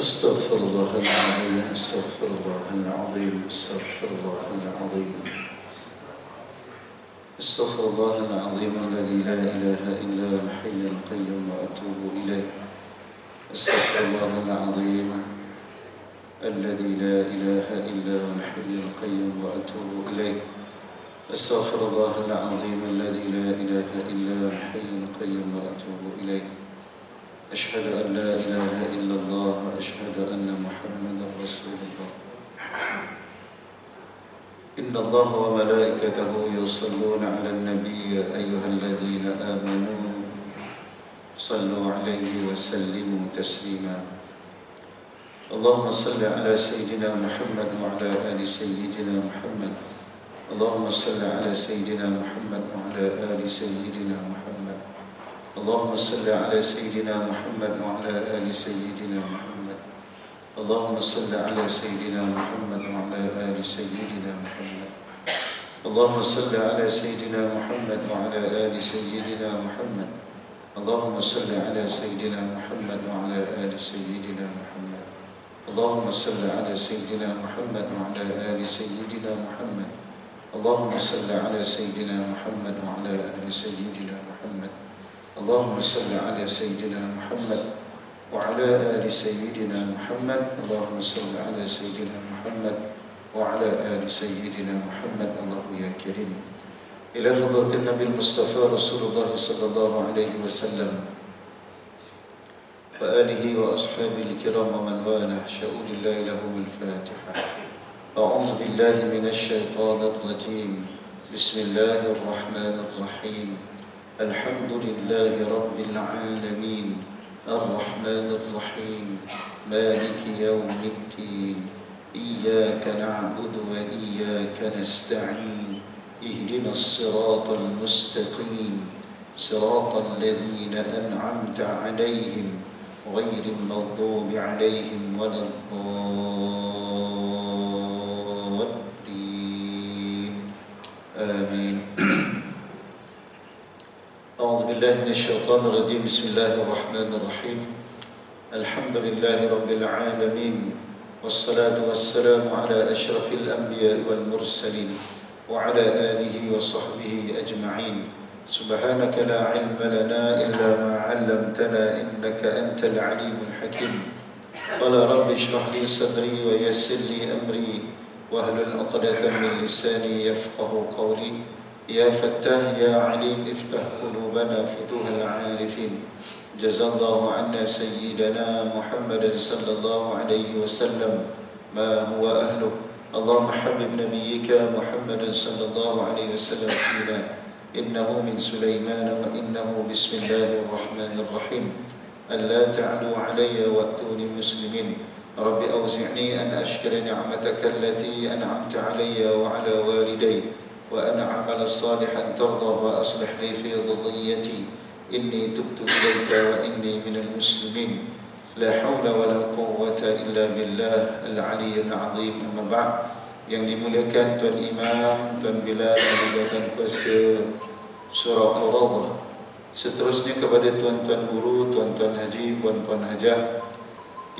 أستغفر الله العظيم أستغفر الله العظيم أستغفر الله العظيم أستغفر الله العظيم الذي لا إله إلا هو الحي القيوم وأتوب إليه أستغفر الله العظيم الذي لا إله إلا هو الحي القيوم وأتوب إليه أستغفر الله العظيم الذي لا إله إلا هو الحي القيوم وأتوب إليه أشهد أن لا إله إلا الله وأشهد أن محمدا رسول الله إن الله وملائكته يصلون على النبي أيها الذين آمنوا صلوا عليه وسلموا تسليما اللهم صل على سيدنا محمد وعلى آل سيدنا محمد اللهم صل على سيدنا محمد وعلى آل سيدنا محمد اللهم صل على سيدنا محمد وعلى آل سيدنا محمد اللهم صل على سيدنا محمد وعلى آل سيدنا محمد اللهم صل على سيدنا محمد وعلى آل سيدنا محمد اللهم صل على سيدنا محمد وعلى آل سيدنا محمد اللهم صل على سيدنا محمد وعلى آل سيدنا محمد اللهم صل على سيدنا محمد وعلى آل سيدنا محمد اللهم صل على سيدنا محمد وعلى آل سيدنا محمد اللهم صل على سيدنا محمد وعلى آل سيدنا محمد الله يا كريم إلى حضرة النبي المصطفى رسول الله صلى الله عليه وسلم وآله وأصحابه الكرام ومن والاه شهود الله لهم الفاتحة أعوذ بالله من الشيطان الرجيم بسم الله الرحمن الرحيم الحمد لله رب العالمين الرحمن الرحيم مالك يوم الدين إياك نعبد وإياك نستعين اهدنا الصراط المستقيم صراط الذين أنعمت عليهم غير المغضوب عليهم ولا الضالين آمين أعوذ بالله من الشيطان الرجيم بسم الله الرحمن الرحيم الحمد لله رب العالمين والصلاة والسلام على أشرف الأنبياء والمرسلين وعلى آله وصحبه أجمعين سبحانك لا علم لنا إلا ما علمتنا إنك أنت العليم الحكيم قال رب اشرح لي صدري ويسر لي أمري واحلل عقدة من لساني يفقه قولي يا فتاه يا عليم افتح قلوبنا فتوح العارفين جزا الله عنا سيدنا محمد صلى الله عليه وسلم ما هو أهله اللهم حبب نبيك محمد صلى الله عليه وسلم فينا إنه من سليمان وإنه بسم الله الرحمن الرحيم ألا تعلوا علي وأتوني مسلمين رب أوزعني أن أشكر نعمتك التي أنعمت علي وعلى والدي وأن أعمل صالحا ترضى وأصلح لي في ذريتي إني تبت إليك وإني من المسلمين لا حول ولا قوة إلا بالله العلي العظيم أما بعد yang dimuliakan Tuan Imam, Tuan Bilal, dan kuasa Surah Al-Rawdah. Seterusnya kepada tuan-tuan guru, tuan-tuan haji, puan-puan hajah,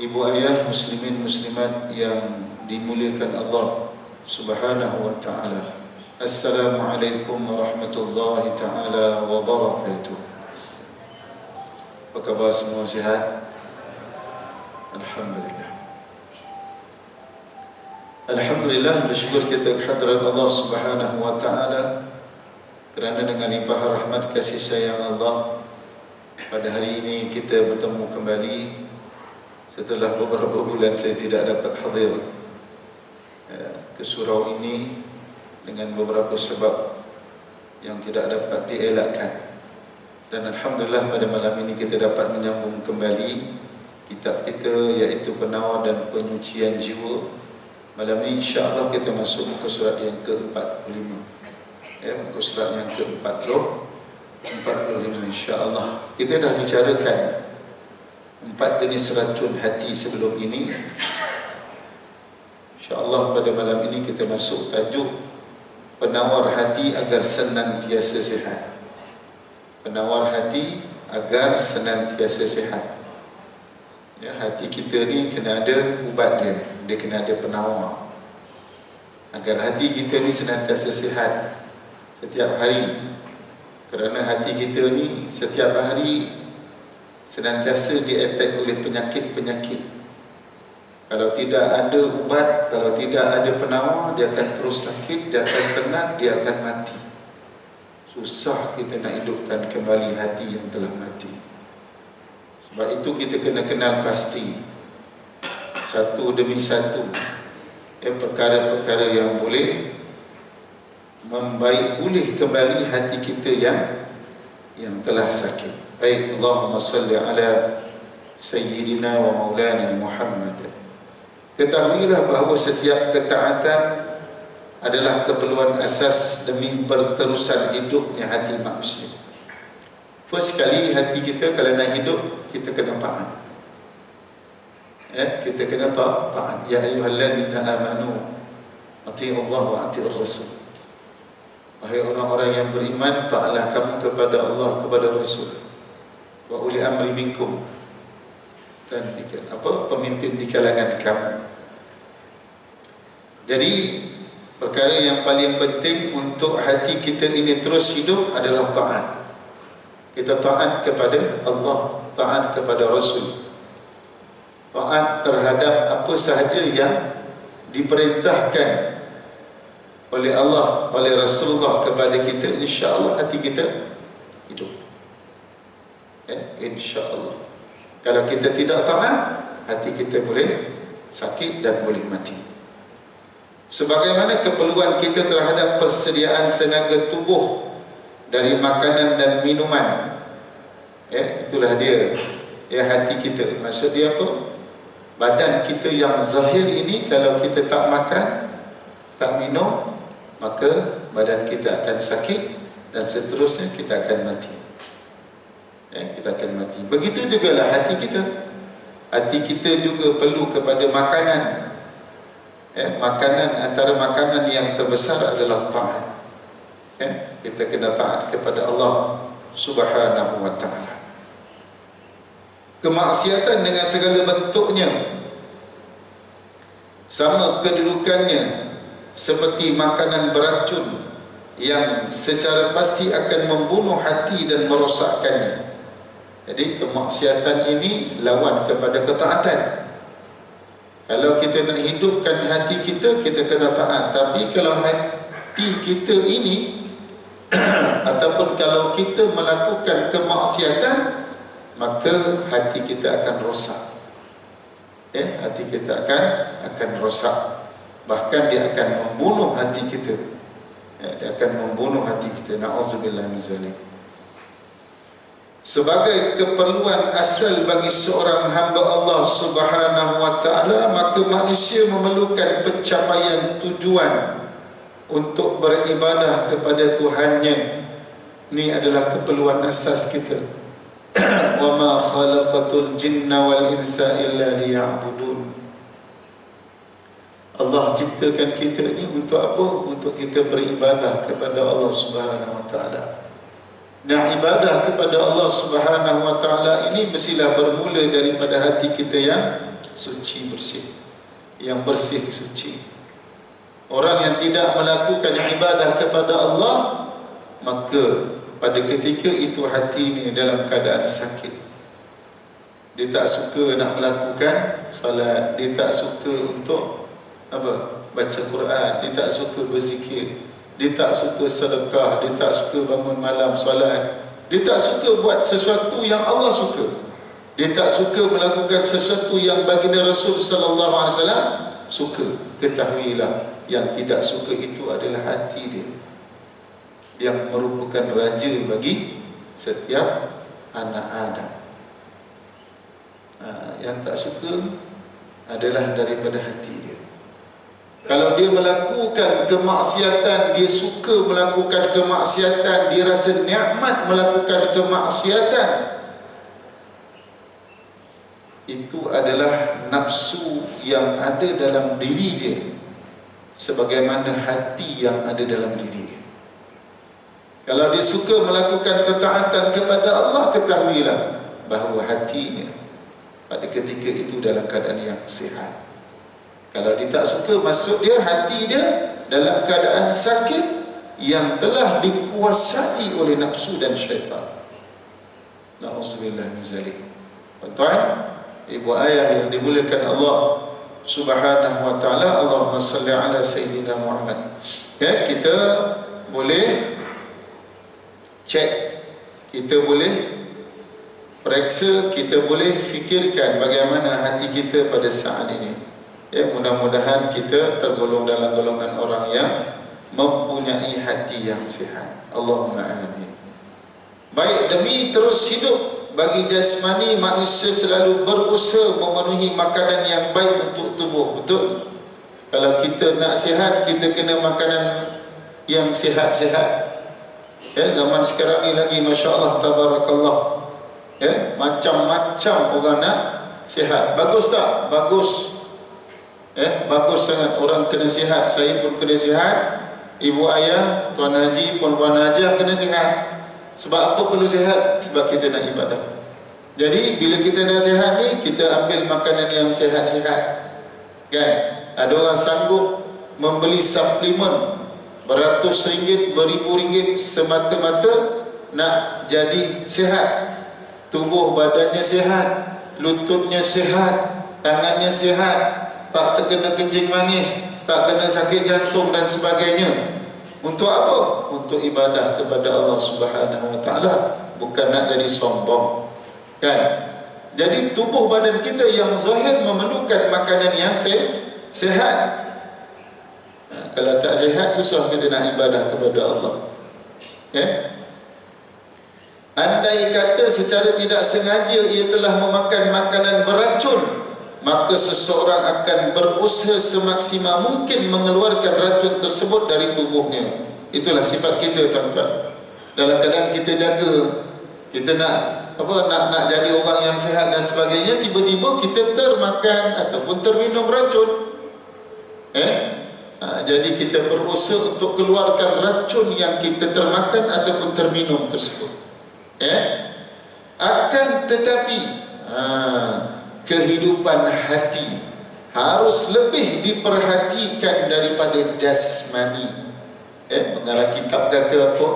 ibu ayah muslimin muslimat yang dimuliakan Allah Subhanahu wa taala. Assalamualaikum warahmatullahi taala wabarakatuh. Apa khabar semua, sihat? Alhamdulillah. Alhamdulillah, bersyukur kita kehadirat Allah Subhanahu wa taala kerana dengan limpah rahmat kasih sayang Allah pada hari ini kita bertemu kembali setelah beberapa bulan saya tidak dapat hadir ke surau ini dengan beberapa sebab yang tidak dapat dielakkan. Dan alhamdulillah pada malam ini kita dapat menyambung kembali kitab kita, iaitu Penawar dan Penyucian Jiwa. Malam ini insya-Allah kita masuk muka surat yang ke-45. Muka surat yang ke-45 insya-Allah. Kita dah bicarakan 4 jenis racun hati sebelum ini. Insya-Allah pada malam ini kita masuk tajuk Penawar hati agar senantiasa sihat. Penawar hati agar senantiasa sihat. Ya, hati kita ni kena ada ubat dia. Dia kena ada penawar. Agar hati kita ni senantiasa sihat setiap hari. Kerana hati kita ni setiap hari senantiasa di-attack oleh penyakit-penyakit. Kalau tidak ada ubat, kalau tidak ada penawar, dia akan terus sakit, dia akan tenat, dia akan mati. Susah kita nak hidupkan kembali hati yang telah mati. Sebab itu kita kena kenal pasti satu demi satu perkara-perkara yang boleh membaik pulih kembali hati kita yang telah sakit. Baik, Allahumma salli ala Sayyidina wa Maulana Muhammad. Ketahuilah bahawa setiap ketaatan adalah keperluan asas demi berterusan hidupnya hati manusia. First sekali hati kita kalau nak hidup, kita kena taat. Kita kena taat. Ya ayyuhalladzina amanu atii'u Allah wa atii'ur rasul. Wahai orang-orang yang beriman, taatlah kamu kepada Allah, kepada Rasul. Wa uli amri minkum. Dan pemimpin di kalangan kamu. Jadi perkara yang paling penting untuk hati kita ini terus hidup adalah taat. Kita taat kepada Allah, taat kepada Rasul, taat terhadap apa sahaja yang diperintahkan oleh Allah, oleh Rasulullah kepada kita. InsyaAllah hati kita hidup. InsyaAllah. Kalau kita tidak taat, hati kita boleh sakit dan boleh mati. Sebagaimana keperluan kita terhadap persediaan tenaga tubuh dari makanan dan minuman, itulah dia, hati kita. Maksud dia apa? Badan kita yang zahir ini, kalau kita tak makan, tak minum, maka badan kita akan sakit dan seterusnya kita akan mati. Kita akan mati. Begitu juga lah hati kita. Hati kita juga perlu kepada makanan. Makanan, antara makanan yang terbesar adalah taat. Kita kena taat kepada Allah Subhanahu wa ta'ala. Kemaksiatan dengan segala bentuknya sama kedudukannya seperti makanan beracun yang secara pasti akan membunuh hati dan merosakkannya. Jadi kemaksiatan ini lawan kepada ketaatan. Kalau kita nak hidupkan hati kita, kita kena taat. Tapi kalau hati kita ini ataupun kalau kita melakukan kemaksiatan, maka hati kita akan rosak. Hati kita akan rosak. Bahkan dia akan membunuh hati kita. Dia akan membunuh hati kita. Na'udzubillah min zalik. Sebagai keperluan asal bagi seorang hamba Allah Subhanahu wa ta'ala, maka manusia memerlukan pencapaian tujuan untuk beribadah kepada Tuhannya. Ini adalah keperluan asas kita. Wa ma khalaqatul jinna wal insa illa liya'budun. Allah ciptakan kita ni untuk apa? Untuk kita beribadah kepada Allah Subhanahu wa ta'ala. Nah, ibadah kepada Allah Subhanahu wa ta'ala ini mestilah bermula daripada hati kita yang suci, bersih. Yang bersih, suci. Orang yang tidak melakukan ibadah kepada Allah, maka pada ketika itu hati ini dalam keadaan sakit. Dia tak suka nak melakukan salat, dia tak suka untuk baca Quran, dia tak suka berzikir, dia tak suka sedekah, dia tak suka bangun malam salat, dia tak suka buat sesuatu yang Allah suka, dia tak suka melakukan sesuatu yang baginda Rasul sallallahu alaihi wasallam suka. Ketahuilah, yang tidak suka itu adalah hati dia, yang merupakan raja bagi setiap anak Adam. Yang tak suka adalah daripada hati dia. Kalau dia melakukan kemaksiatan, dia suka melakukan kemaksiatan, dia rasa nikmat melakukan kemaksiatan, itu adalah nafsu yang ada dalam diri dia, sebagaimana hati yang ada dalam diri dia. Kalau dia suka melakukan ketaatan kepada Allah, ketahuilah bahawa hatinya pada ketika itu dalam keadaan yang sihat. Kalau dia tak suka, maksud dia hati dia dalam keadaan sakit yang telah dikuasai oleh nafsu dan syaitan. Na'udzubillah min zalik. Tuan, ibu ayah yang dimuliakan Allah Subhanahu wa taala, Allahumma salli ala sayyidina Muhammad. Ya, kita boleh cek, kita boleh periksa, kita boleh fikirkan bagaimana hati kita pada saat ini. Ya, mudah-mudahan kita tergolong dalam golongan orang yang mempunyai hati yang sihat. Allahumma amin. Baik, demi terus hidup bagi jasmani, manusia selalu berusaha memenuhi makanan yang baik untuk tubuh. Betul? Kalau kita nak sihat, kita kena makanan yang sihat-sihat. Ya, zaman sekarang ni lagi, Masya Allah, Tabarakallah. Ya, macam-macam orang nak sihat. Bagus tak? Bagus. Ya, bagus sangat. Orang kena sihat. Saya pun kena sihat. Ibu ayah, tuan haji, puan-puan hajah kena sihat. Sebab apa perlu sihat? Sebab kita nak ibadah. Jadi bila kita nak sihat ni, kita ambil makanan yang sihat-sihat. Kan? Ada orang sanggup membeli suplemen beratus ringgit, beribu ringgit semata-mata nak jadi sihat. Tubuh badannya sihat, lututnya sihat, tangannya sihat, tak terkena kencing manis, tak kena sakit jantung dan sebagainya. Untuk apa? Untuk ibadah kepada Allah Subhanahu wa taala, bukan nak jadi sombong. Kan? Jadi tubuh badan kita yang zahir memerlukan makanan yang sihat. Kalau tak sihat, susah kita nak ibadah kepada Allah. Ya? Andai kata secara tidak sengaja ia telah memakan makanan beracun, maka seseorang akan berusaha semaksimal mungkin mengeluarkan racun tersebut dari tubuhnya. Itulah sifat kita, tuan-tuan. Dalam keadaan kita jaga, kita nak jadi orang yang sihat dan sebagainya, tiba-tiba kita termakan ataupun terminum racun. Jadi kita berusaha untuk keluarkan racun yang kita termakan ataupun terminum tersebut. Akan tetapi kehidupan hati harus lebih diperhatikan daripada jasmani. Pengarang kitab kata apa?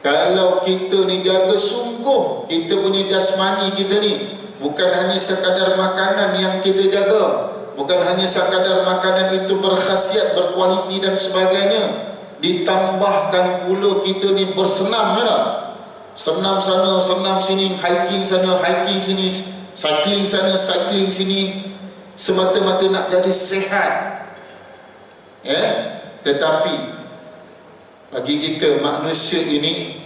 Kalau kita ni jaga sungguh kita punya jasmani kita ni, bukan hanya sekadar makanan yang kita jaga, bukan hanya sekadar makanan itu berkhasiat, berkualiti dan sebagainya, ditambahkan pula kita ni bersenam, ya? Senam sana, senam sini, hiking sana, hiking sini, cycling sana, cycling sini, semata-mata nak jadi sihat. Tetapi bagi kita manusia ini,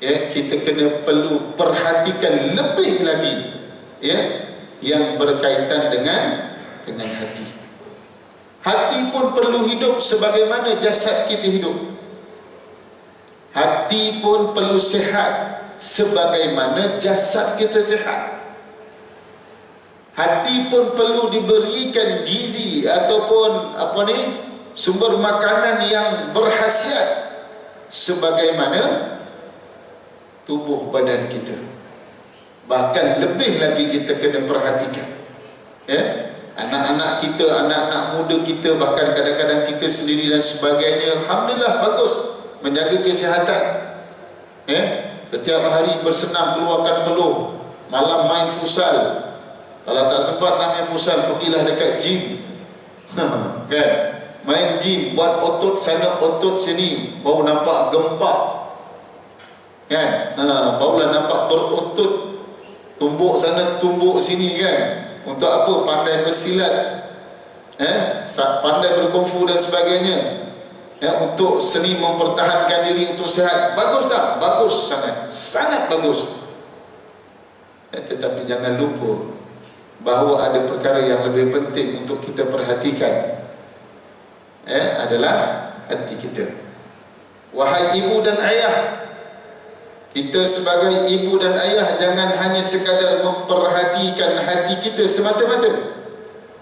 kita kena perlu perhatikan lebih lagi, yang berkaitan dengan hati. Hati pun perlu hidup sebagaimana jasad kita hidup. Hati pun perlu sihat sebagaimana jasad kita sihat. Hati pun perlu diberikan gizi ataupun sumber makanan yang berkhasiat sebagaimana tubuh badan kita. Bahkan lebih lagi kita kena perhatikan, anak-anak kita, anak-anak muda kita, bahkan kadang-kadang kita sendiri dan sebagainya. Alhamdulillah bagus menjaga kesihatan. Setiap hari bersenam, keluarkan peluh, malam main futsal. Kalau tak sempat nak main futsal, pergilah dekat gym. Kan? Main gym, buat otot sana, otot sini, baru nampak gempak. Kan? Barulah nampak berotot, tumbuk sana, tumbuk sini, kan? Untuk apa? Pandai bersilat, pandai berkungfu dan sebagainya. Untuk seni mempertahankan diri untuk sihat. Bagus tak? Bagus sangat, sangat bagus. Tetapi jangan lupa bahawa ada perkara yang lebih penting untuk kita perhatikan, adalah hati kita. Wahai ibu dan ayah, kita sebagai ibu dan ayah jangan hanya sekadar memperhatikan hati kita semata-mata,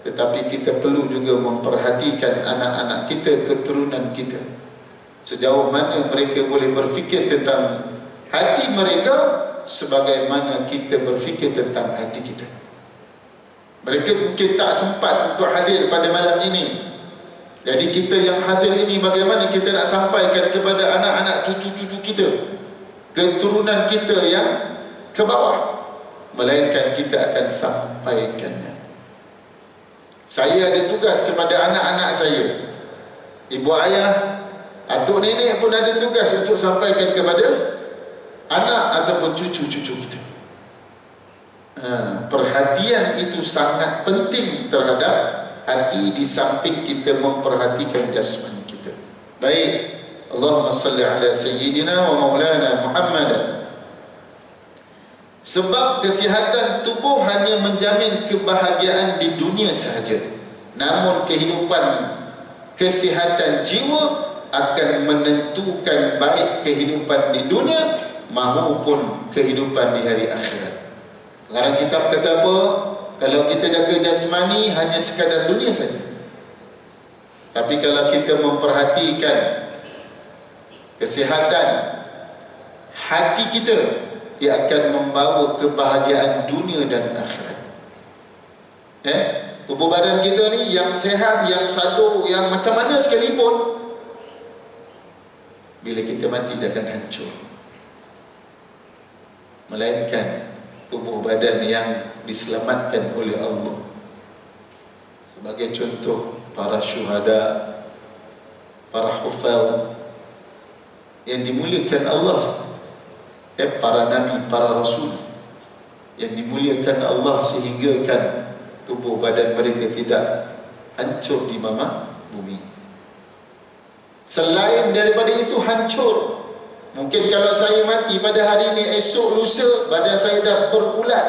tetapi kita perlu juga memperhatikan anak-anak kita, keturunan kita. Sejauh mana mereka boleh berfikir tentang hati mereka sebagaimana kita berfikir tentang hati kita. Mereka mungkin tak sempat untuk hadir pada malam ini. Jadi kita yang hadir ini, bagaimana kita nak sampaikan kepada anak-anak cucu-cucu kita, keturunan kita yang ke bawah, melainkan kita akan sampaikannya. Saya ada tugas kepada anak-anak saya. Ibu ayah, atuk nenek pun ada tugas untuk sampaikan kepada anak ataupun cucu-cucu kita. Perhatian itu sangat penting terhadap hati, di samping kita memperhatikan jasmani kita. Baik, Allahumma salli ala sayyidina wa maulana Muhammad. Sebab kesihatan tubuh hanya menjamin kebahagiaan di dunia sahaja, namun kehidupan kesihatan jiwa akan menentukan baik kehidupan di dunia maupun kehidupan di hari akhirat. Pengarang kitab kata apa? Kalau kita jaga jasmani hanya sekadar dunia saja. Tapi kalau kita memperhatikan kesihatan hati kita, dia akan membawa kebahagiaan dunia dan akhirat. Tubuh badan kita ni yang sehat, yang sadu, yang macam mana sekalipun, bila kita mati dia akan hancur. Melainkan tubuh badan yang diselamatkan oleh Allah. Sebagai contoh, para syuhada, para hufaz yang dimuliakan Allah, para nabi, para rasul yang dimuliakan Allah, sehingga kan tubuh badan mereka tidak hancur di mama bumi. Selain daripada itu hancur, mungkin kalau saya mati pada hari ini, esok lusa badan saya dah berulat,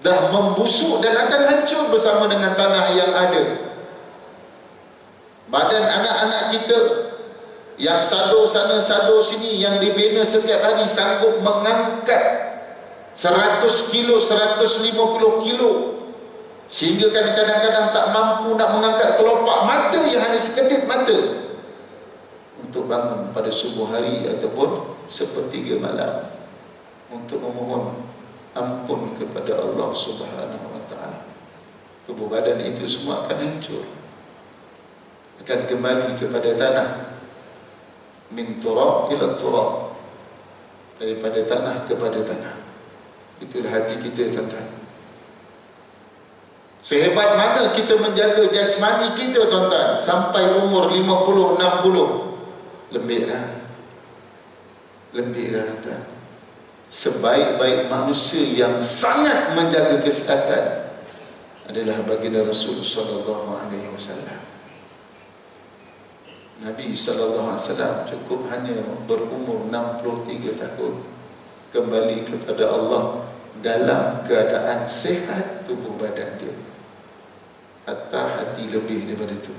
dah membusuk dan akan hancur bersama dengan tanah yang ada. Badan anak-anak kita yang sado sana sado sini, yang dibina setiap hari, sanggup mengangkat 100 kilo, 150 kilo, sehingga kadang-kadang tak mampu nak mengangkat kelopak mata yang hanya sekedip mata untuk bangun pada subuh hari ataupun sepertiga malam untuk memohon ampun kepada Allah Subhanahu wa ta'ala. Tubuh badan itu semua akan hancur, akan kembali kepada tanah. Min turab ila turab, daripada tanah kepada tanah. Itulah hati kita, tuan-tuan. Sehebat mana kita menjaga jasmani kita, tuan-tuan, sampai umur 50, 60, lembiklah, tuan-tuan. Sebaik-baik manusia yang sangat menjaga kesihatan adalah baginda Rasul sallallahu alaihi wasallam. Nabi SAW cukup hanya berumur 63 tahun kembali kepada Allah dalam keadaan sehat tubuh badan dia. Hatta hati lebih daripada itu.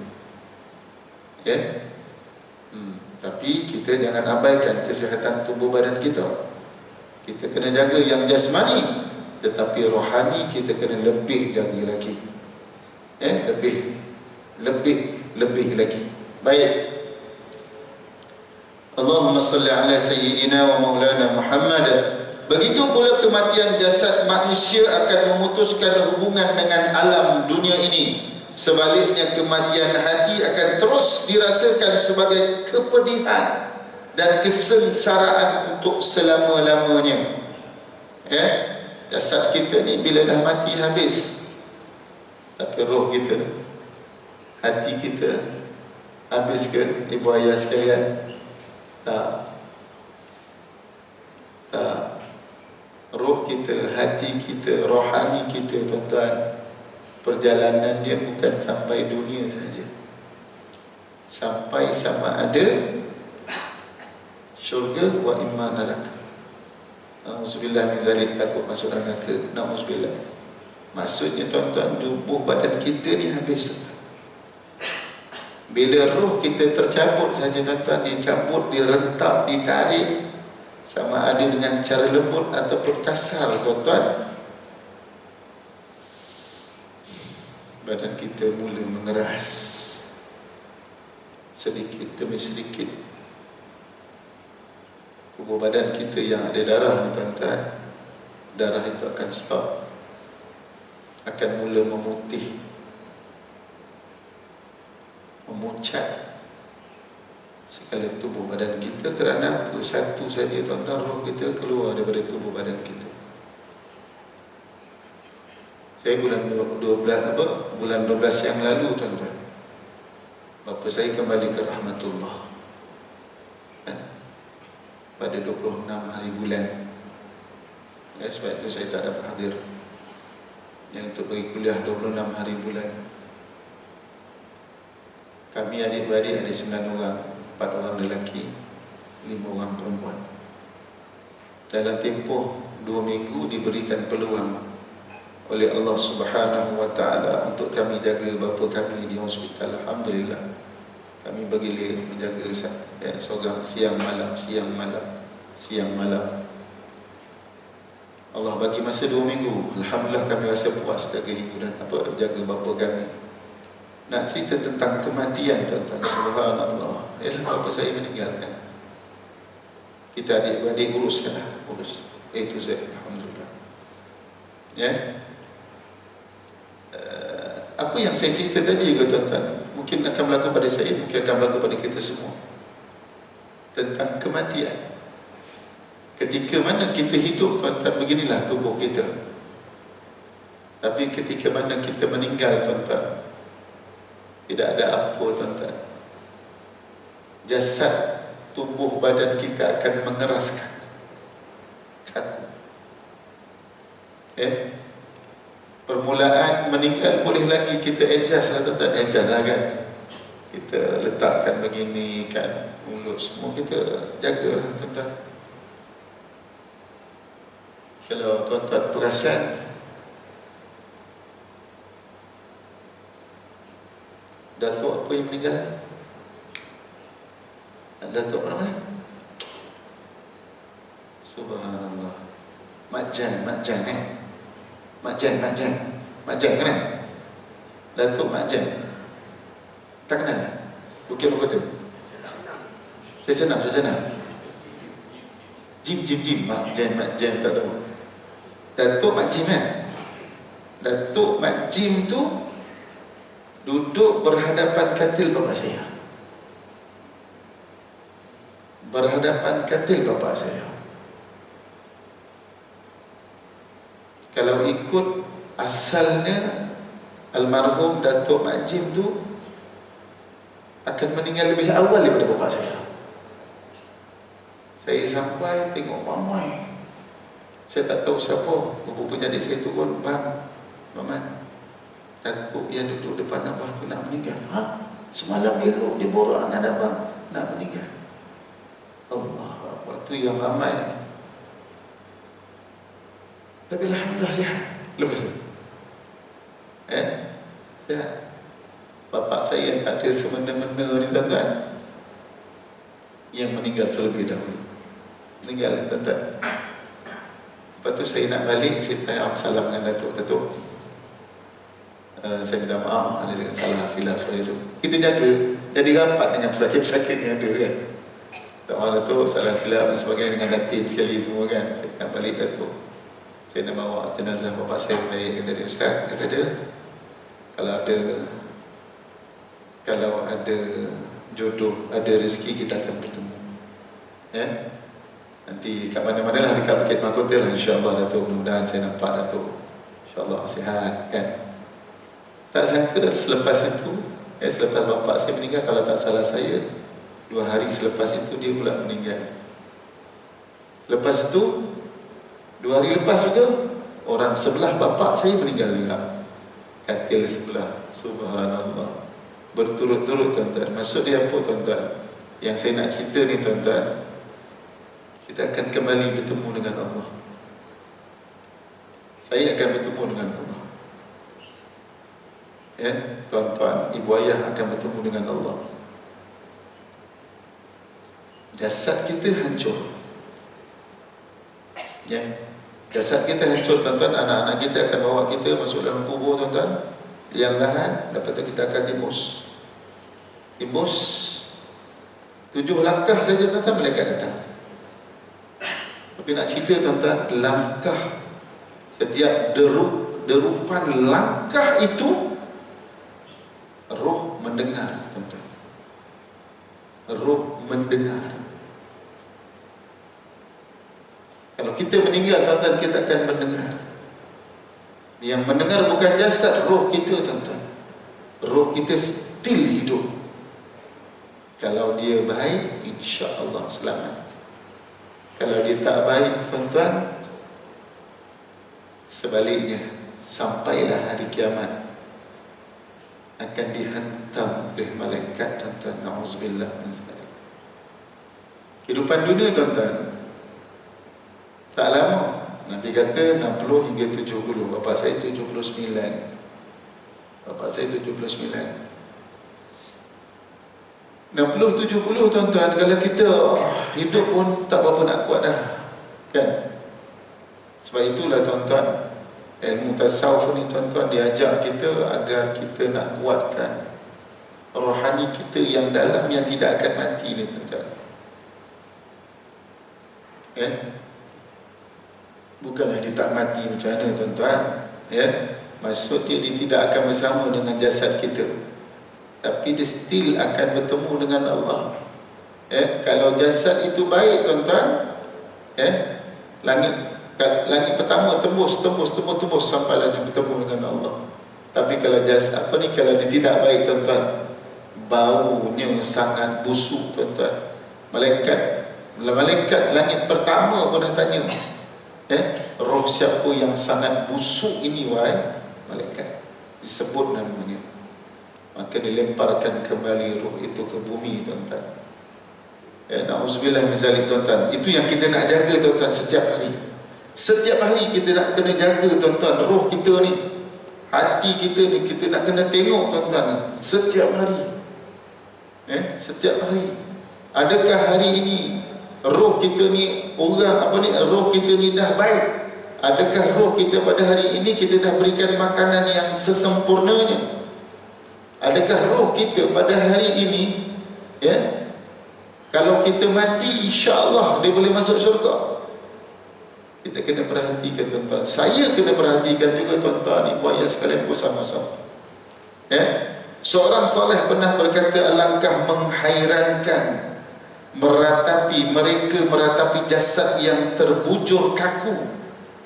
Tapi kita jangan abaikan kesihatan tubuh badan kita. Kita kena jaga yang jasmani, tetapi rohani kita kena lebih jaga lagi. Lebih lagi. Baik. Allahumma salli ala sayyidina wa maulana Muhammad. Begitu pula kematian jasad manusia akan memutuskan hubungan dengan alam dunia ini. Sebaliknya, kematian hati akan terus dirasakan sebagai kepedihan dan kesengsaraan untuk selama-lamanya. Jasad kita ni bila dah mati habis, tapi roh kita, hati kita habis ke, ibu ayah sekalian? Tak. Roh kita, hati kita, rohani kita, tuan-tuan, perjalanan dia bukan sampai dunia saja, sampai sama ada syurga wa imma neraka. Na'udzubillah min zalik, takut masuk neraka. Na'udzubillah. Maksudnya, tuan-tuan, tubuh badan kita ni habis, tuan-tuan. Bila roh kita tercabut saja, tuan-tuan, dicabut, direntak, ditarik, sama ada dengan cara lembut ataupun kasar, tuan-tuan, badan kita mula mengeras sedikit demi sedikit. Tubuh badan kita yang ada darah ni, tuan-tuan, darah itu akan stop. akan mula memutih, memucat segala tubuh badan kita. Kerana apa? Satu saja tuan-tuan, roh kita keluar daripada tubuh badan kita. Saya bulan 12 yang lalu tuan-tuan, bapa saya kembali ke rahmatullah pada 26 hari bulan. Sebab itu saya tak dapat hadir yang untuk pergi kuliah 26 hari bulan. Kami adik-beradik ada 9 orang, 4 orang lelaki, 5 orang perempuan. Dalam tempoh 2 minggu diberikan peluang oleh Allah Subhanahu wa taala untuk kami jaga bapa kami di hospital. Alhamdulillah, kami bergilir menjaga seorang siang malam. Allah bagi masa 2 minggu. Alhamdulillah, kami rasa puas jaga ibu dan jaga bapa kami. Nak cerita tentang kematian tuan-tuan, subhanallah, ialah bapa saya meninggalkan. Kita adik-beradik uruskanlah, urus A to Z. Alhamdulillah. Apa yang saya cerita tadi juga tuan-tuan, mungkin akan berlaku pada saya, mungkin akan berlaku pada kita semua. Tentang kematian. Ketika mana kita hidup tuan-tuan, beginilah tubuh kita. Tapi ketika mana kita meninggal tuan-tuan, tidak ada apa tuan-tuan, jasad tubuh badan kita akan mengeraskan kaku. Permulaan meninggal boleh lagi kita adjust lah tuan-tuan, adjust lah kan. Kita letakkan begini kan, mulut semua kita jaga lah tuan-tuan. Kalau tuan-tuan perasan, Datuk apa yang meninggal? Datuk apa namanya? Subhanallah. Mak Jan kan? Datuk Mak Jan. Tak kenal? Bukit apa kata? Saya senang. Jim. Mak Jan tak tahu. Datuk Mak Jim kan? Datuk Mak Jim tu duduk berhadapan katil bapa saya. Kalau ikut asalnya, almarhum Datuk Mak Jim tu akan meninggal lebih awal daripada bapa saya. Saya sampai tengok mamai, saya tak tahu siapa. Rupanya adik saya turun, bang, Maman, Datuk yang duduk depan abah tu nak meninggal. Semalam elok dia borak dengan abang, nak meninggal. Allah Akbar, tu yang ramai. Tapi alhamdulillah sihat. Lepas tu sihat. Bapak saya yang tak ada semena-mena ni tuan-tuan, yang meninggal terlebih dahulu. Meninggal tuan-tuan. Lepas tu saya nak balik, saya tanya salam dengan Datuk. Saya minta maaf, ada salah silap saya. Kita jaga, jadi rapat dengan pesakit-pesakit yang ada kan. Tak mahu Datuk, salah silap dan sebagainya, dengan datin sekali semua kan. Saya nak balik Datuk, saya nak bawa jenazah bapak saya baik. Kata dia, Ustaz, kata dia, kalau ada jodoh, ada rezeki, kita akan bertemu. Nanti kat mana-mana lah, dekat Bukit Mahkota lah, insyaAllah Datuk. Mudah-mudahan saya nampak Datuk, insyaAllah sihat kan. Tak sangka selepas itu, selepas bapak saya meninggal, kalau tak salah saya, 2 hari selepas itu dia pula meninggal. Selepas itu 2 hari lepas juga, orang sebelah bapak saya meninggal juga, katil sebelah. Subhanallah, berturut-turut tuan-tuan. Maksud dia apa tuan-tuan? Yang saya nak cerita ni tuan-tuan, kita akan kembali bertemu dengan Allah. Saya akan bertemu dengan Allah. Tuan-tuan, ibu ayah akan bertemu dengan Allah. Jasad kita hancur. Jasad kita hancur tuan-tuan. Anak-anak kita akan bawa kita masuk dalam kubur tuan-tuan, liang lahat. Lepas tu kita akan timbus 7 langkah saja tuan-tuan, malaikat datang. Tapi nak cerita tuan-tuan, langkah, setiap derupan langkah itu, roh mendengar, tuan-tuan. Roh mendengar. Kalau kita meninggal, tuan-tuan, kita akan mendengar. Yang mendengar bukan jasad, roh kita, tuan-tuan. Roh kita still hidup. Kalau dia baik, insya-Allah selamat. Kalau dia tak baik, tuan-tuan, sebaliknya, sampailah hari kiamat akan dihantam oleh malaikat, tuan-tuan. Na'udzubillah min zalik. Kehidupan dunia, tuan-tuan, tak lama. Nabi kata 60 hingga 70. Bapa saya 79. Bapa saya 79. 60-70, tuan-tuan, kalau kita hidup pun tak berapa nak kuat dah, kan? Sebab itulah, tuan-tuan, ilmu tasawuf ni, tuan-tuan, diajak kita agar kita nak kuatkan rohani kita yang dalam, yang tidak akan mati ni, tuan-tuan. Kan? Bukanlah dia tak mati macam mana, tuan-tuan, ya? Maksud dia tidak akan bersama dengan jasad kita, tapi dia still akan bertemu dengan Allah. Kalau jasad itu baik, tuan-tuan, langit pertama tembus sampai lagi bertemu dengan Allah. Tapi kalau jasad kalau dia tidak baik, tuan-tuan, baunya sangat busuk, tuan-tuan. Malaikat langit pertama pun dah tanya, roh siapa yang sangat busuk ini, wahai malaikat? Disebut namanya, maka dilemparkan kembali roh itu ke bumi, tuan-tuan. Na'udzubillah min zalik, tuan-tuan. Itu yang kita nak jaga, tuan-tuan, setiap hari. Setiap hari kita nak kena jaga, tuan-tuan, roh kita ni, hati kita ni, kita nak kena tengok, tuan-tuan, setiap hari. Setiap hari. Adakah hari ini roh kita ni, roh kita ni dah baik? Adakah roh kita pada hari ini kita dah berikan makanan yang sesempurnanya? Adakah roh kita pada hari ini, kalau kita mati, insya-Allah dia boleh masuk syurga? Kita kena perhatikan, tuan-tuan. Saya kena perhatikan juga, tuan-tuan, ibu ayah sekalian, bersama-sama. Seorang soleh pernah berkata, alangkah menghairankan mereka meratapi jasad yang terbujur kaku,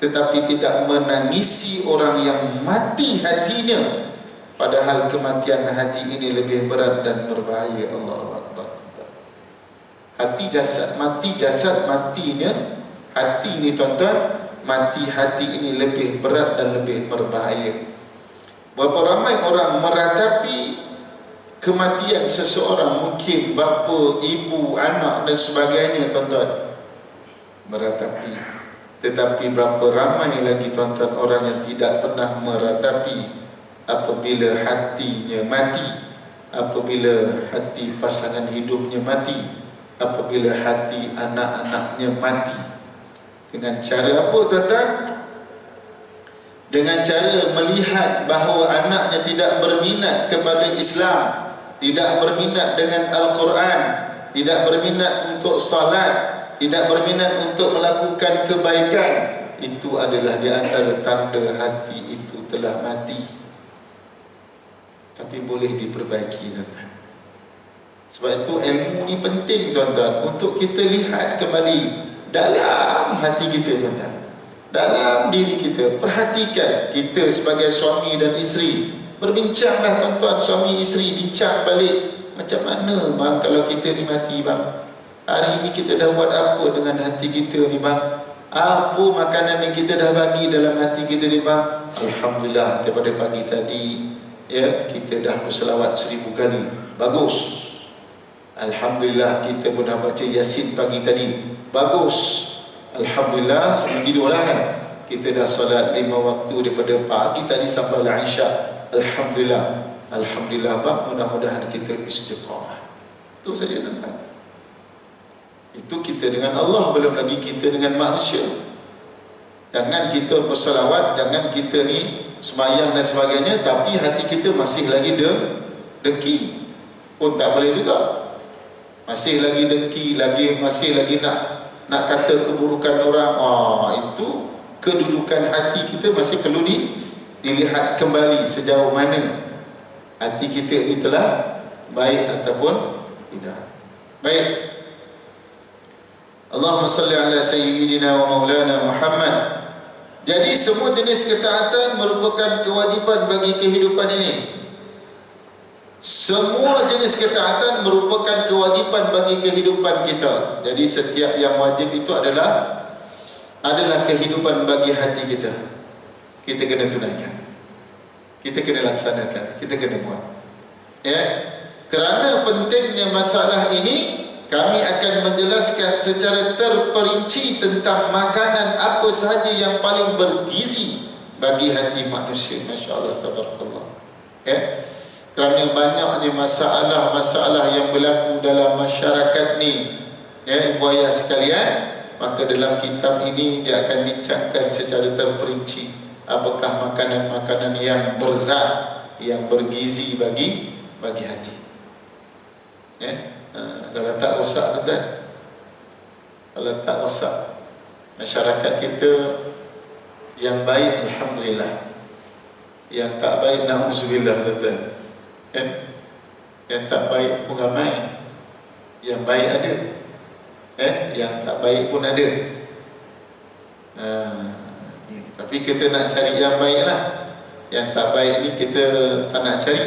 tetapi tidak menangisi orang yang mati hatinya, padahal kematian hati ini lebih berat dan berbahaya. Allahu Akbar. Hati jasad mati, jasad matinya hati ini, tuan-tuan, mati hati ini lebih berat dan lebih berbahaya. Berapa ramai orang meratapi kematian seseorang, mungkin bapa, ibu, anak dan sebagainya, tuan-tuan, meratapi. Tetapi berapa ramai lagi, tuan-tuan, orang yang tidak pernah meratapi apabila hatinya mati, apabila hati pasangan hidupnya mati, apabila hati anak-anaknya mati. Dengan cara apa, tuan-tuan? Dengan cara melihat bahawa anaknya tidak berminat kepada Islam, tidak berminat dengan Al-Quran, tidak berminat untuk salat, tidak berminat untuk melakukan kebaikan. Itu adalah di antara tanda hati itu telah mati. Tapi boleh diperbaiki, tuan-tuan. Sebab itu ilmu ni penting, tuan-tuan, untuk kita lihat kembali dalam hati kita, tuan-tuan, dalam diri kita. Perhatikan, kita sebagai suami dan isteri, berbincanglah, tuan-tuan, suami isteri bincang balik, macam mana bang kalau kita ni mati, bang? Hari ini kita dah buat apa dengan hati kita ni, bang? Apa makanan yang kita dah bagi dalam hati kita ni, bang? Alhamdulillah, daripada pagi tadi, kita dah berselawat 1000 kali. Bagus. Alhamdulillah, kita pun dah baca Yasin pagi tadi. Bagus. Alhamdulillah, sambil tidur lah, kan? Kita dah solat 5 waktu daripada pagi tadi sampai Isya. Alhamdulillah. Alhamdulillah, bang, mudah-mudahan kita istiqamah. Itu saja, tuan-tuan. Itu kita dengan Allah, belum lagi kita dengan manusia. Jangan kita berselawat, jangan kita ni sembahyang dan sebagainya, tapi hati kita masih lagi dengki, pun tak boleh juga. Masih lagi dengki, masih lagi nak kata keburukan orang. Itu kedudukan hati kita masih perlu dilihat kembali sejauh mana hati kita ini telah baik ataupun tidak. Baik. Allahumma salli ala sayyidina wa maulana Muhammad. Jadi semua jenis ketaatan merupakan kewajipan bagi kehidupan ini. Semua jenis ketaatan merupakan kewajipan bagi kehidupan kita. Jadi setiap yang wajib itu adalah kehidupan bagi hati kita. Kita kena tunaikan, kita kena laksanakan, kita kena buat. Ya, kerana pentingnya masalah ini, kami akan menjelaskan secara terperinci tentang makanan apa sahaja yang paling bergizi bagi hati manusia. Masya Allah, tabarakallah. Ya, kerana banyaknya masalah-masalah yang berlaku dalam masyarakat ni, ya, ibu ayah sekalian, maka dalam kitab ini dia akan bincangkan secara terperinci apakah makanan-makanan yang berzat, yang bergizi bagi hati. Ya, kalau tak rosak, tuan, kalau tak rosak, masyarakat kita yang baik alhamdulillah, yang tak baik na'udzubillah, tuan. Kan? Yang tak baik pun ramai, yang baik ada, yang tak baik pun ada. Tapi kita nak cari yang baik lah. Yang tak baik ni kita tak nak cari.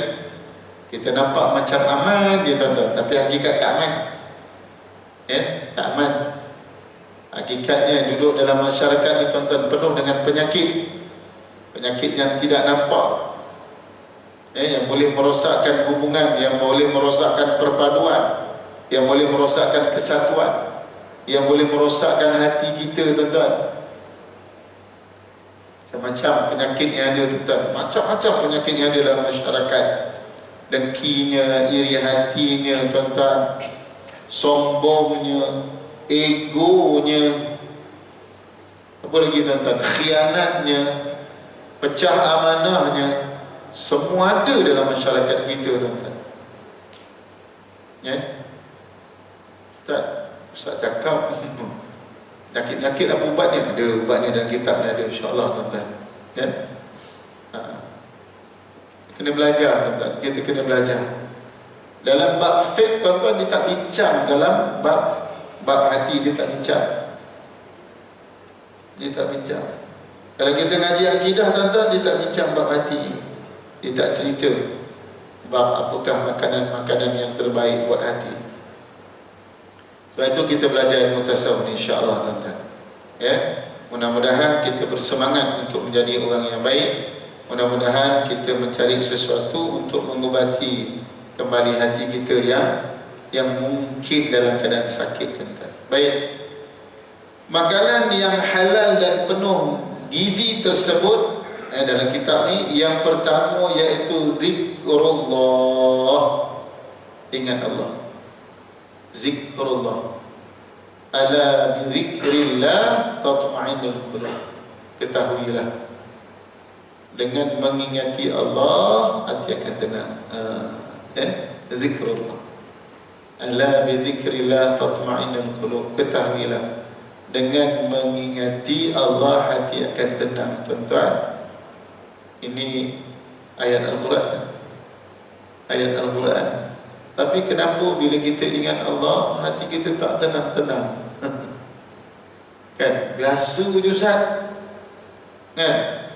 Kita nampak macam aman dia, tuan-tuan, tapi hakikat tak aman. Tak aman. Hakikatnya duduk dalam masyarakat ni, tuan-tuan, penuh dengan penyakit. Penyakit yang tidak nampak, yang boleh merosakkan hubungan, yang boleh merosakkan perpaduan, yang boleh merosakkan kesatuan, yang boleh merosakkan hati kita, tuan-tuan. Macam-macam penyakit yang ada, tuan-tuan. Macam-macam penyakit yang ada dalam masyarakat. Dengkinya, iri hatinya, tuan-tuan, sombongnya, egonya, apa lagi, tuan-tuan, khianatnya, pecah amanahnya, semua ada dalam masyarakat kita, tuan-tuan. Ya, Ustaz cakap penyakit-penyakit apa ubatnya? Ada ubatnya dalam kitab ni, ada, insya-Allah, tuan-tuan. Ya, kena belajar, tuan-tuan. Kita kena belajar. Dalam bab fiqh, tuan-tuan, dia tak bincang. Dalam bab hati dia tak bincang. Dia tak bincang. Kalau kita ngaji akidah, tuan-tuan, dia tak bincang bab hati. Dia tak cerita bab apakah makanan-makanan yang terbaik buat hati. Sebab itu kita belajar ilmu tasawuf, insya-Allah, tuan-tuan. Ya, mudah-mudahan kita bersemangat untuk menjadi orang yang baik. Mudah-mudahan kita mencari sesuatu untuk mengobati kembali hati kita yang mungkin dalam keadaan sakit, tuan-tuan. Baik. Makanan yang halal dan penuh gizi tersebut dalam kitab ni, yang pertama iaitu zikrullah. Ingat Allah. Zikrullah. Ala bi zikrillah tatma'innul qulub. Ketahuilah, dengan mengingati Allah hati akan tenang. Zikrullah. Ala bi zikrillah tatma'innul qulub. Ketahuilah, dengan mengingati Allah hati akan tenang, tuan-tuan. Ini ayat Al-Quran. Ayat Al-Quran. Tapi kenapa bila kita ingat Allah, hati kita tak tenang-tenang? Kan? Biasa je, Ustaz. Kan?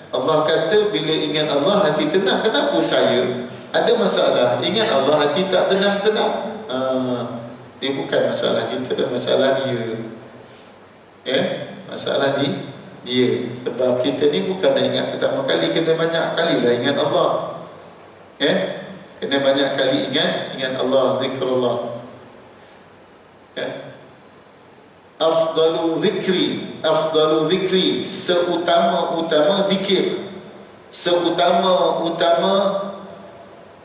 Allah kata bila ingat Allah hati tenang. Kenapa saya ada masalah ingat Allah hati tak tenang-tenang? Dia bukan masalah kita, masalah dia. Ya? Masalah dia. Sebab kita ni bukan nak ingat pertama kali, kena banyak kali lah ingat Allah. Ya? Kena banyak kali ingat Allah, zikrullah. Ya? Afdalu zikri, seutama-utama zikir, seutama-utama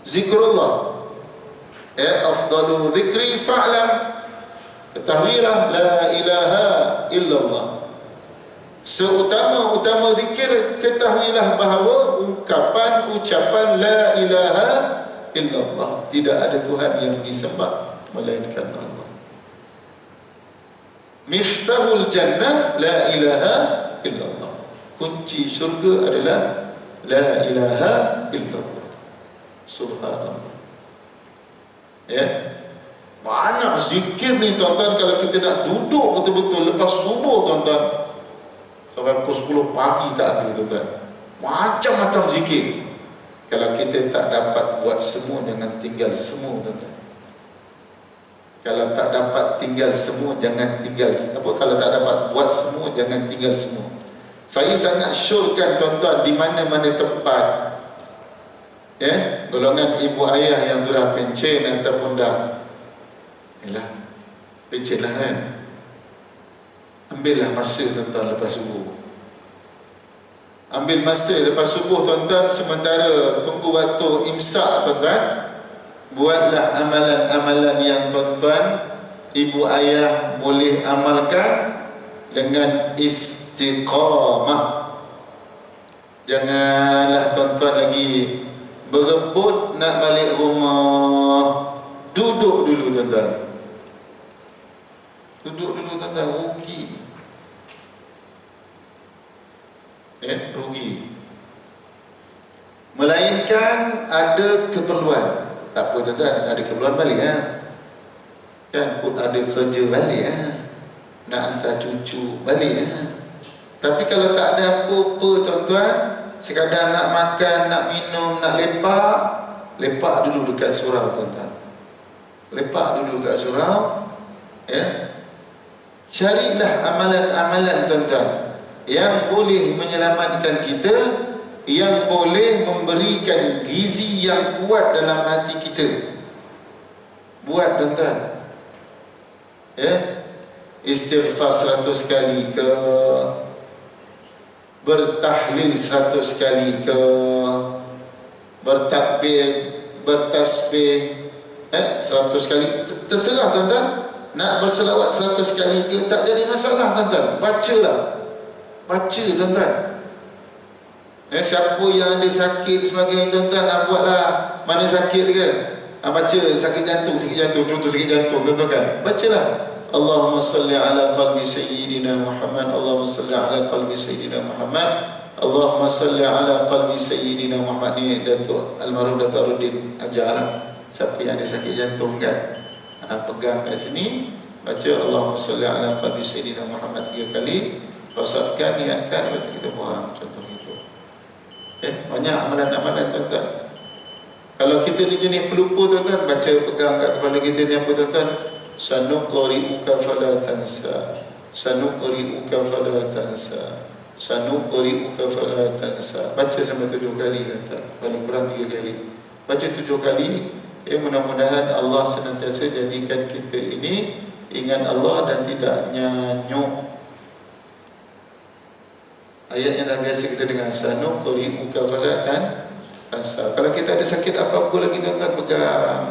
zikrullah. Ya, afdalu zikri fa'lam, ketahuilah, la ilaha illallah. Seutama-utama zikir, ketahuilah bahawa ucapan la ilaha illallah, tidak ada Tuhan yang disembah melainkan Allah. Miftahul jannah la ilaha illallah, kunci syurga adalah La ilaha illallah. Subhanallah. Ya. Banyak zikir ni tuan-tuan, kalau kita nak duduk betul-betul lepas subuh tuan-tuan, sampai pukul 10 pagi tak habis tuan-tuan. Macam-macam zikir. Kalau kita tak dapat buat semua, jangan tinggal semua tuan-tuan. Kalau tak dapat tinggal semua, jangan tinggal apa? Kalau tak dapat buat semua, jangan tinggal semua. Saya sangat syorkan tuan-tuan, di mana-mana tempat, ya, golongan ibu ayah yang sudah pencen ataupun dah, yalah, pencen lah kan, ambillah masa tuan-tuan lepas subuh. Ambil masa lepas subuh tuan-tuan, sementara tunggu waktu imsak tuan-tuan, buatlah amalan-amalan yang tuan-tuan ibu ayah boleh amalkan dengan istiqamah. Janganlah tuan-tuan lagi berebut nak balik rumah. Duduk dulu tuan-tuan. Duduk dulu tuan-tuan, rugi. Rugi. Melainkan ada keperluan. Tak apa tuan-tuan, ada keperluan balik kan, pun ada kerja balik nak hantar cucu balik Tapi kalau tak ada apa-apa tuan-tuan, sekadar nak makan, nak minum, nak lepak, lepak dulu dekat surau tuan-tuan. Lepak dulu dekat surau, carilah amalan-amalan tuan-tuan yang boleh menyelamatkan kita, yang boleh memberikan gizi yang kuat dalam hati kita. Buat tuan-tuan, istighfar 100 kali ke, bertahlil 100 kali ke, bertakbir, bertasbih 100 kali, terserah tuan-tuan. Nak berselawat 100 kali ke, tak jadi masalah tuan-tuan. Bacalah, baca tuan-tuan. Siapa yang ada sakit sebagainya tuan-tuan, nak buatlah. Mana sakit ke, baca. Sakit jantung, contoh sakit jantung tuan-tuan kan, bacalah Allahumma salli ala qalbi sayyidina Muhammad, Allahumma salli ala qalbi sayyidina Muhammad, Allahumma salli ala qalbi sayyidina Muhammad. Ni Datuk almarhum Datuk Arudin ajar siapa yang ada sakit jantung kan, pegang kat sini, baca Allahumma salli ala qalbi sayyidina Muhammad 3 kali, pasatkan, niatkan, baca, kita buang, contoh itu. Banyak amalan-amalan tuan-tuan. Kalau kita ni jenis pelupa tuan-tuan, baca, pegang kat kepala kita ni apa tuan-tuan? Sanuqri'uka fala tansa, sanuqri'uka fala tansa, sanuqri'uka fala tansa. Baca sampai 7 kali tuan-tuan, paling kurang 3 kali. Baca 7 kali. Mudah-mudahan Allah senantiasa jadikan kita ini ingat Allah dan tidak nyanyuk. Ayat yang dah biasa kita dengar, sanuqri'uka fala tansa. Kalau kita ada sakit apa-apa lagi tuan-tuan, pegang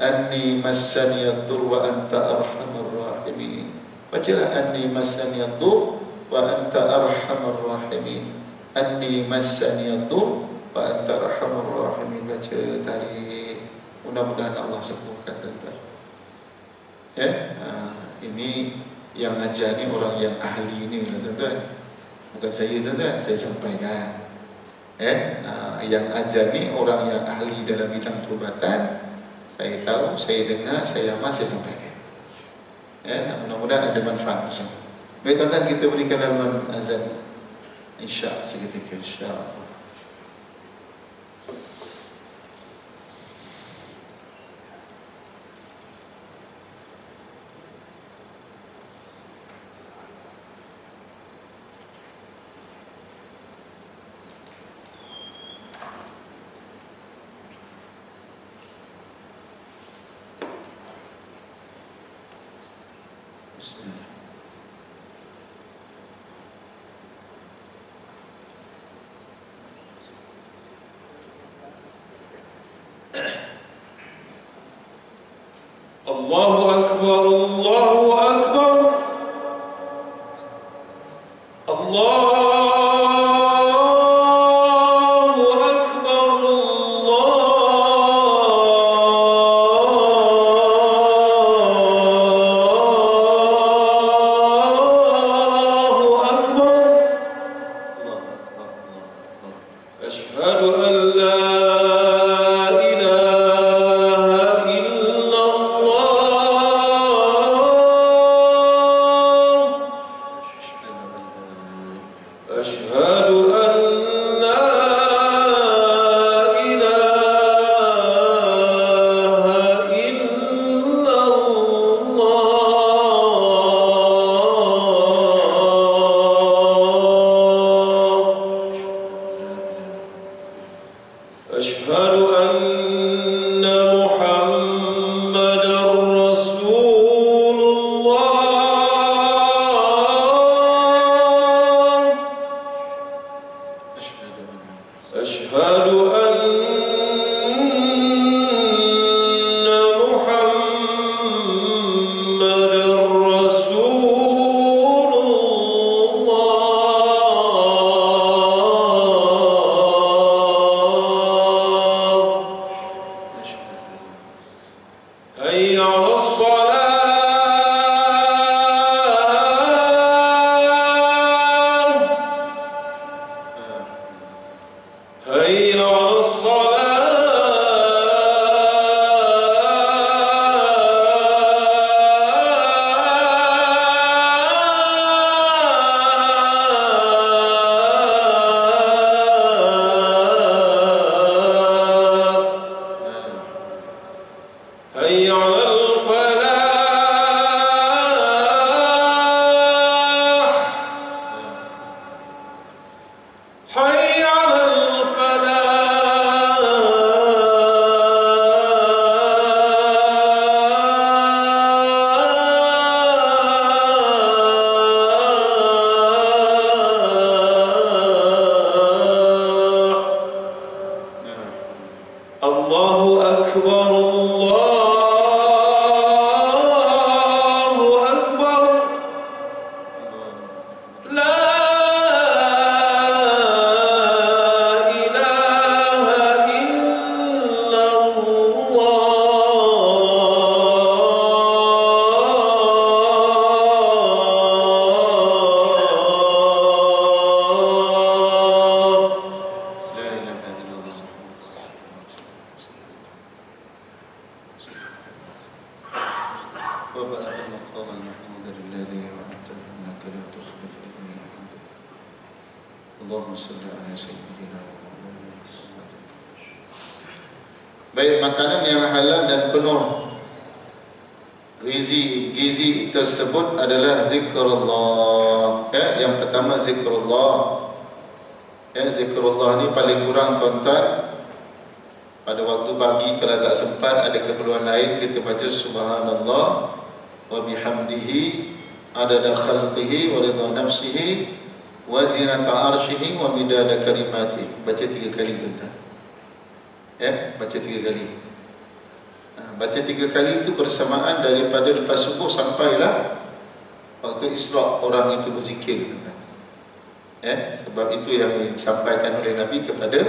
anni massaniyad-dur wa anta arhamar rahimin. Bacalah anni massaniyad-dur wa anta arhamar rahimin. Anni massaniyad-dur wa anta arhamar rahimin. Baca, tarik. Mudah-mudahan Allah sembuhkan tuan-tuan. Ini yang ajar ni orang yang ahli ni lah tuan-tuan. Bukan saya tuan-tuan, saya sampaikan. Yang ajar ni orang yang ahli dalam bidang perubatan. Saya tahu, saya dengar, saya amal, saya sampaikan. Mudah-mudahan ada manfaat bersama. Baik tuan-tuan, kita berikan haluan azan insya seketika, insya-Allah. Bismillah. Allahu Akbar, Allahu Akbar, Allahu Akbar, Allahu Akbar. Allahu Akbar, Allahu Akbar. لا تخلف الميعاد اللهم صل على سيدنا Muhammad. Baik, makanan yang halal dan penuh gizi tersebut adalah zikrullah. Yang pertama zikrullah. Zikrullah ni paling kurang tuan-tuan pada waktu pagi kalau tak sempat ada keperluan lain kita baca subhanallah wa bihamdihi adada khalqihi wa ridha nafsihi wa zinata arshihi wa midada kalimati. Baca 3 kali tuan-tuan. Baca 3 kali. Baca 3 kali itu bersamaan daripada lepas subuh sampailah waktu Isra' orang itu berzikir tuan-tuan. Sebab itu yang disampaikan oleh Nabi kepada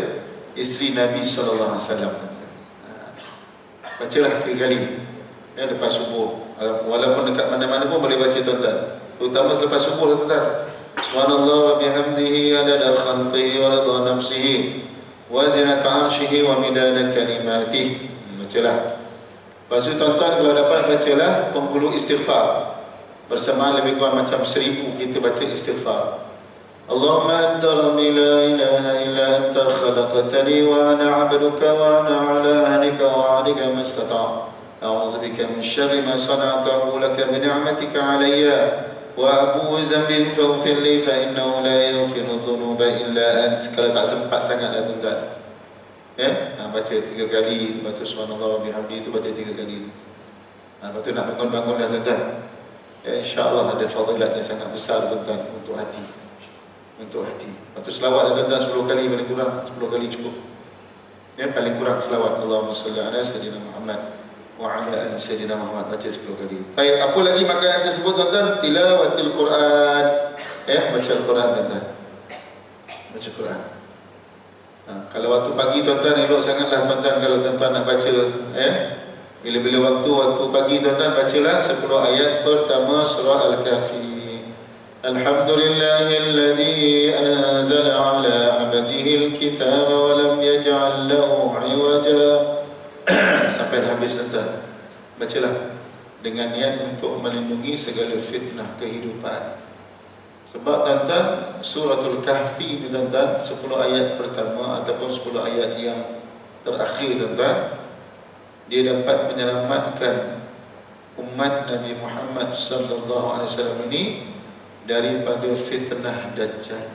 isteri Nabi sallallahu alaihi wasallam. Bacalah 3 kali lepas subuh. Walaupun dekat mana-mana pun boleh baca tuan-tuan. Terutama selepas subuh tuan-tuan. Subhanallah wa bihamdihi adada khalqihi wa ridha nafsihi wa zinata arshihi wa midada kalimatihi. Bacalah. Lepas itu tuan-tuan kalau dapat bacalah penghulu istighfar. Bersamaan lebih kurang macam 1000 kita baca istighfar. Allahumma anta rabbi la ilaha illa anta khalaqtani wa ana 'abduka wa ana 'ala ahdika wa 'adika mastata'. A'udzu bika min syarri ma sana'tu laka bi ni'matika 'alayya wa abu dhanbi faghfir li fa innahu la yaghfiru dhunuba illa ant. Kalau tak sempat sangatlah tuan-tuan. Baca 3 kali, baca subhanallah wa bihamdi itu baca 3 kali. Lepas tu nak bangun-bangun dah tuan-tuan. InsyaAllah ada fadilatnya sangat besar tuan-tuan untuk hati. Untuk hati. Lepas tu selawat dah tuan-tuan 10 kali paling kurang, 10 kali cukup. Paling kurang selawat Allahumma salli ala sayyidina Muhammad wa ala ali sayyidina Muhammad baca 10 kali. Baik, apa lagi makanan tersebut tuan-tuan? Tilawatil Quran. Baca Al-Quran tuan-tuan. Baca Quran. Kalau waktu pagi tuan-tuan elok sangatlah tuan-tuan kalau tuan-tuan nak baca bila-bila waktu pagi tuan-tuan bacalah 10 ayat pertama surah Al-Kahfi. Alhamdulillahilladzi anzala ala 'abdihi al-kitaba wa lam yaj'al lahu 'iwaja. Sampai habis tuan-tuan. Bacalah dengan niat untuk melindungi segala fitnah kehidupan. Sebab tuan-tuan suratul Kahfi ini tuan-tuan 10 ayat pertama ataupun 10 ayat yang terakhir tuan-tuan dia dapat menyelamatkan umat Nabi Muhammad sallallahu alaihi wasallam ini daripada fitnah Dajjal.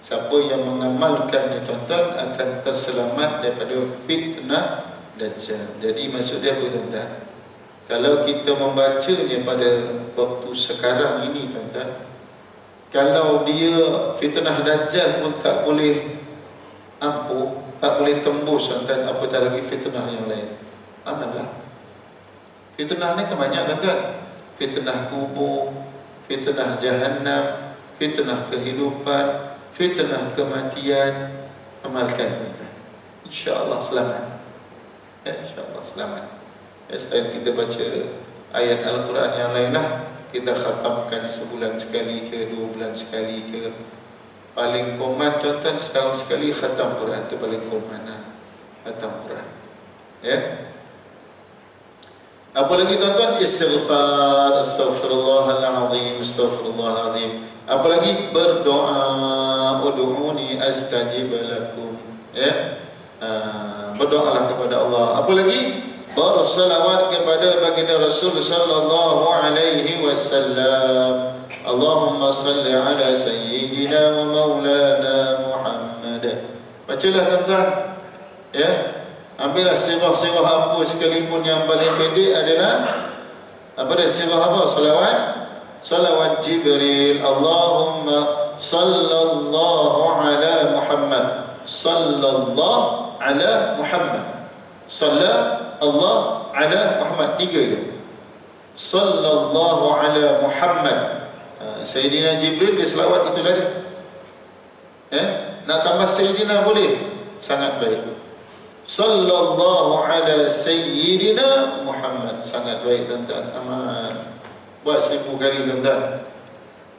Siapa yang mengamalkannya tuan-tuan akan terselamat daripada fitnah Dajjal. Jadi maksud dia apa tuan-tuan? Kalau kita membacanya pada waktu sekarang ini tuan-tuan, kalau dia fitnah Dajjal pun tak boleh ampuh, tak boleh tembus tuan-tuan, apatah lagi fitnah yang lain. Amallah. Fitnah ni kan banyak tuan-tuan. Fitnah kubur, fitnah jahannam, fitnah kehidupan, fitnah kematian. Amalkan tuan-tuan. InsyaAllah selamat. InsyaAllah selamat. Selain kita baca ayat Al-Quran yang lain lah, kita khatamkan sebulan sekali ke 2 bulan sekali ke. Paling komat tuan-tuan setahun sekali khatam Quran tu paling komat khatam Quran. Apa lagi tuan-tuan? Istighfar, astaghfirullahalazim, astaghfirullahalazim. Apa lagi? Berdoa, ud'uni astajib lakum. Berdoalah kepada Allah. Apa lagi? Bersalawat kepada baginda Rasul sallallahu alaihi wasallam. Allahumma salli ala sayyidina wa maulana Muhammad. Bacalah tuan-tuan. Ambillah sirah-sirah apa sekalipun yang paling pendek adalah apa dia sirah apa? Salawat Jibril. Allahumma sallallahu ala Muhammad. Sallallahu ala Muhammad. Allah ala Muhammad. 3 je. Sallallahu ala Muhammad. Sayyidina Jibril dia selawat itulah dia. Nak tambah Sayyidina boleh. Sangat baik. Sallallahu ala Sayyidina Muhammad. Sangat baik tuan-tuan. Aman. Buat 1000 kali tuan-tuan.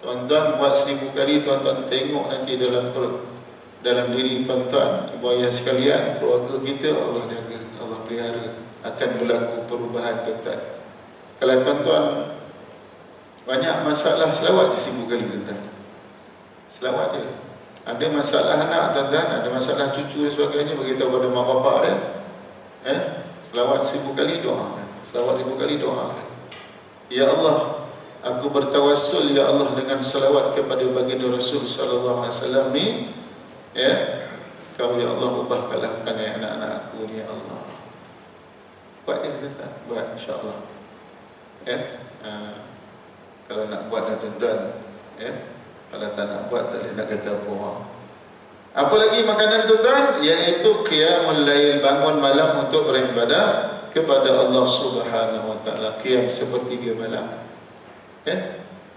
Tuan-tuan buat 1000 kali, tuan-tuan tengok nanti dalam diri tuan-tuan, ibu ayah sekalian, keluarga kita Allah jaga, Allah pelihara. Akan berlaku perubahan tuan-tuan. Kalau tuan-tuan Banyak masalah selawat dia 1000 kali tuan-tuan. Selawat dia. Ada masalah anak tuan-tuan, ada masalah cucu dan sebagainya, beritahu pada mak bapak dia. Selawat 1000 kali doakan. Selawat 1000 kali doakan. Ya Allah, aku bertawassul ya Allah dengan selawat kepada baginda Rasul sallallahu alaihi wasallam ni, Kau ya Allah ubahkanlah perangai anak-anak aku ni ya Allah. Buat dia tuan-tuan, buat insya-Allah. Kalau nak buat dah tuan-tuan, kalau tak nak buat tak boleh nak kata apa. Apa lagi makanan tuan-tuan? Iaitu qiyamul lail, bangun malam untuk beribadah kepada Allah Subhanahu wa taala. Qiyam sepertiga malam.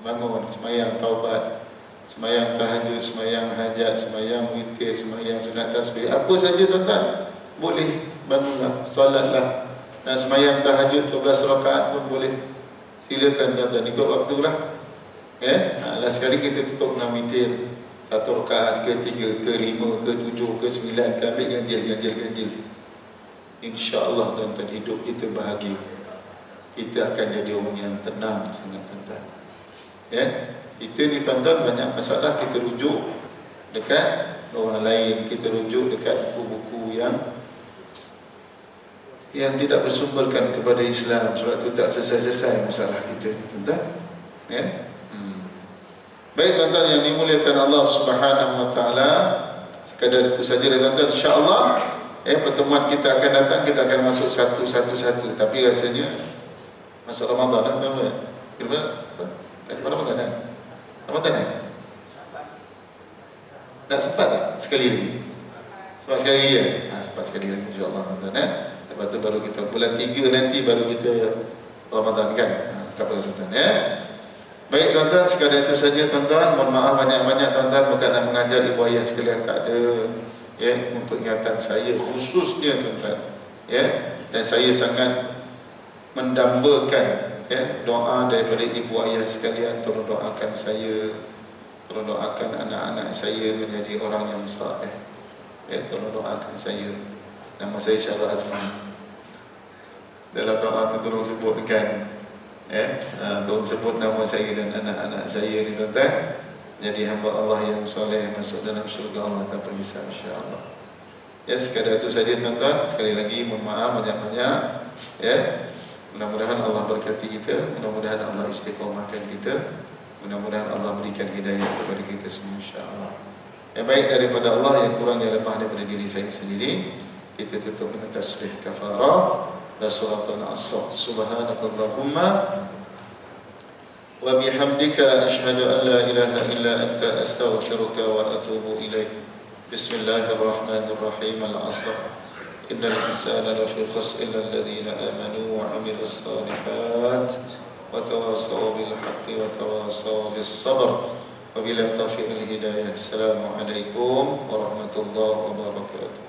Bangun sembahyang taubat, sembahyang tahajud, sembahyang hajat, sembahyang witir, sembahyang sunat tasbih, apa saja tuan-tuan boleh, bangunlah, solatlah. Dan sembahyang tahajud 12 rakaat pun boleh. Silakan tuan-tuan, ikut waktulah. Last sekali kita tutup dengan witir 1 rakaat ke 3 ke 5 ke 7 ke 9 ke, ambil ganjil. InsyaAllah tuan-tuan, hidup kita bahagia. Kita akan jadi orang yang tenang sangat tuan-tuan. Kita ni tuan-tuan banyak masalah kita rujuk dekat orang lain, kita rujuk dekat buku-buku yang tidak bersumberkan kepada Islam. Sebab tu tak selesai-selesai masalah kita ni tuan-tuan. Baik tuan-tuan yang dimuliakan Allah Subhanahu wa taala, sekadar itu saja tuan-tuan. Insya-Allah pertemuan kita akan datang, kita akan masuk satu. Tapi rasanya masuk Ramadan tuan-tuan. Ramadan tak sempat tak? Sekali lagi. Sempat sekali lagi ya? Sempat sekali lagi insya-Allah tuan-tuan. Lepas tu baru kita bulan 3 nanti baru kita Ramadan kan. Tak apa tuan-tuan Baik tuan-tuan, sekadar itu saja tuan-tuan. Mohon maaf banyak-banyak tuan-tuan, bukan nak mengajar ibu ayah sekalian, tak ada. Untuk ingatan saya khususnya tuan-tuan. Dan saya sangat mendambakan doa daripada ibu ayah sekalian. Tolong doakan saya, tolong doakan anak-anak saya menjadi orang yang saleh. Tolong doakan saya. Nama saya Syarul Azman. Dalam doa tu tolong sebutkan, tolong sebut nama saya dan anak-anak saya ni tuan-tuan, jadi hamba Allah yang soleh, masuk dalam syurga Allah tanpa hisab insya-Allah. Sekadar itu saja tuan-tuan. Sekali lagi mohon maaf banyak-banyak. Mudah-mudahan Allah berkati kita, mudah-mudahan Allah istiqomahkan kita, mudah-mudahan Allah berikan hidayah kepada kita semua insya-Allah. Yang baik daripada Allah, yang kurang yang lemah daripada diri saya sendiri, kita tutup dengan tasbih kafarah dan suratul Asr. Subhanakallahumma wa bihamdika asyhadu an la ilaha illa anta astaghfiruka wa atubu ilaik. Bismillahirrahmanirrahim. Al-'asr. Innal insana lafi khusr illa alladhina amanu wa 'amilus shalihat wa tawassaw bil haqqi wa tawassaw bis sabr. Wabillahi taufiq wal hidayah. Assalamualaikum warahmatullahi wabarakatuh.